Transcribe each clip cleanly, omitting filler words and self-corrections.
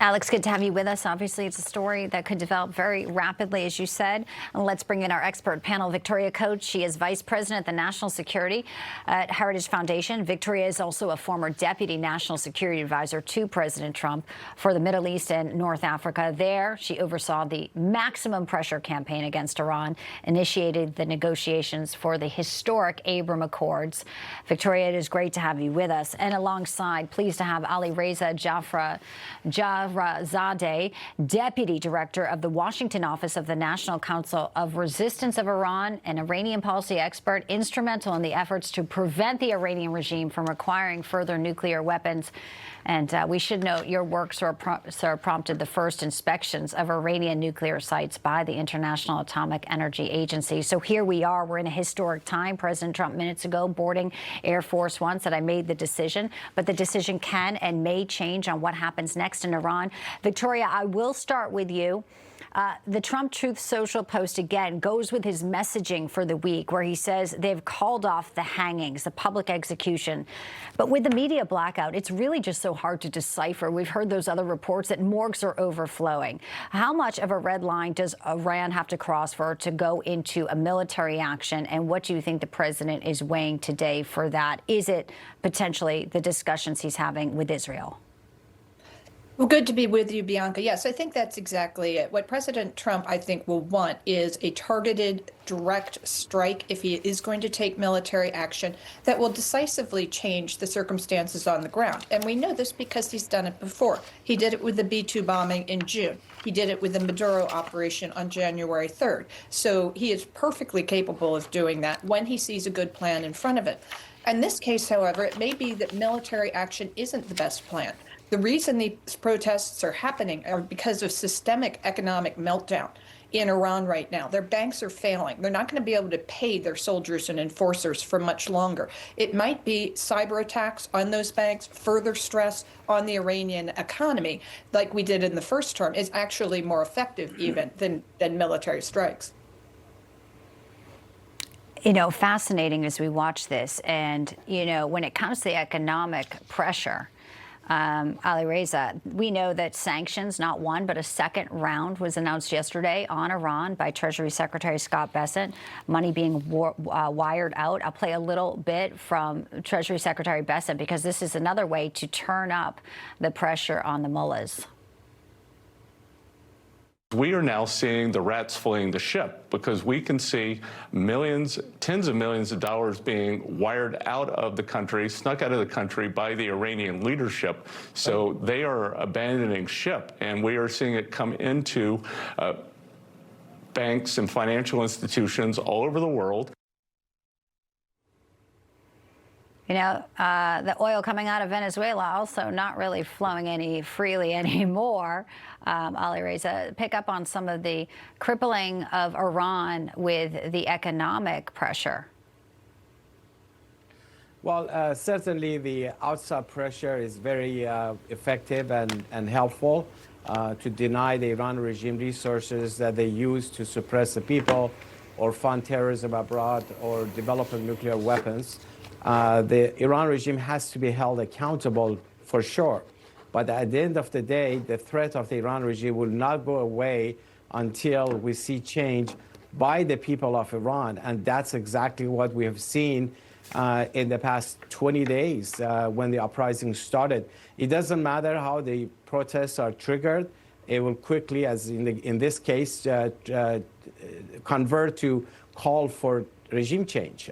Alex, good to have you with us. Obviously, it's a story that could develop very rapidly, as you said. And let's bring in our expert panel, Victoria Coates. She is Vice President of the National Security at Heritage Foundation. Victoria is also a former Deputy National Security Advisor to President Trump for the Middle East and North Africa. There, she oversaw the maximum pressure campaign against Iran, initiated the negotiations for the historic Abraham Accords. Victoria, it is great to have you with us. And alongside, pleased to have Alireza Jafarzadeh, Deputy Director of the Washington Office of the National Council of Resistance of Iran, an Iranian policy expert instrumental in the efforts to prevent the Iranian regime from acquiring further nuclear weapons. And we should note your work prompted the first inspections of Iranian nuclear sites by the International Atomic Energy Agency. So here we are. We're in a historic time. President Trump minutes ago boarding Air Force One said, "I made the decision," but the decision can and may change on what happens next in Iran. Victoria, I will start with you. The Trump Truth Social post, again, goes with his messaging for the week, where he says they've called off the hangings, the public execution. But with the media blackout, it's really just so hard to decipher. We've heard those other reports that morgues are overflowing. How much of a red line does Iran have to cross for to go into a military action? And what do you think the president is weighing today for that? Is it potentially the discussions he's having with Israel? Well, good to be with you, Bianca. Yes, I think that's exactly it. What President Trump, I think, will want is a targeted, direct strike, if he is going to take military action, that will decisively change the circumstances on the ground. And we know this because he's done it before. He did it with the B-2 bombing in June. He did it with the Maduro operation on January 3rd. So he is perfectly capable of doing that when he sees a good plan in front of it. In this case, however, it may be that military action isn't the best plan. The reason these protests are happening are because of systemic economic meltdown in Iran right now. Their banks are failing. They're not going to be able to pay their soldiers and enforcers for much longer. It might be cyber attacks on those banks, further stress on the Iranian economy, like we did in the first term, is actually more effective even than military strikes. You know, fascinating as we watch this. And, you know, when it comes to the economic pressure, Alireza, we know that sanctions, not one, but a second round was announced yesterday on Iran by Treasury Secretary Scott Bessent, money being wired out. I'll play a little bit from Treasury Secretary Bessent because this is another way to turn up the pressure on the mullahs. We are now seeing the rats fleeing the ship because we can see millions, tens of millions of dollars being wired out of the country, snuck out of the country by the Iranian leadership. So they are abandoning ship, and we are seeing it come into banks and financial institutions all over the world. You know, the oil coming out of Venezuela also not really flowing any freely anymore. Alireza, pick up on some of the crippling of Iran with the economic pressure. Well, certainly the outside pressure is very effective and helpful to deny the Iran regime resources that they use to suppress the people or fund terrorism abroad or develop nuclear weapons. The Iran regime has to be held accountable for sure. But at the end of the day, the threat of the Iran regime will not go away until we see change by the people of Iran. And that's exactly what we have seen in the past 20 days when the uprising started. It doesn't matter how the protests are triggered. It will quickly, as in this case, convert to call for regime change.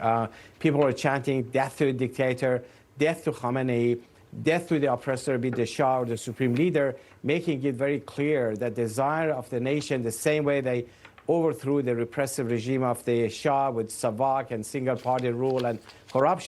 People are chanting death to the dictator, death to Khamenei, death to the oppressor, be the Shah or the supreme leader, making it very clear that the desire of the nation, the same way they overthrew the repressive regime of the Shah with Savak and single party rule and corruption,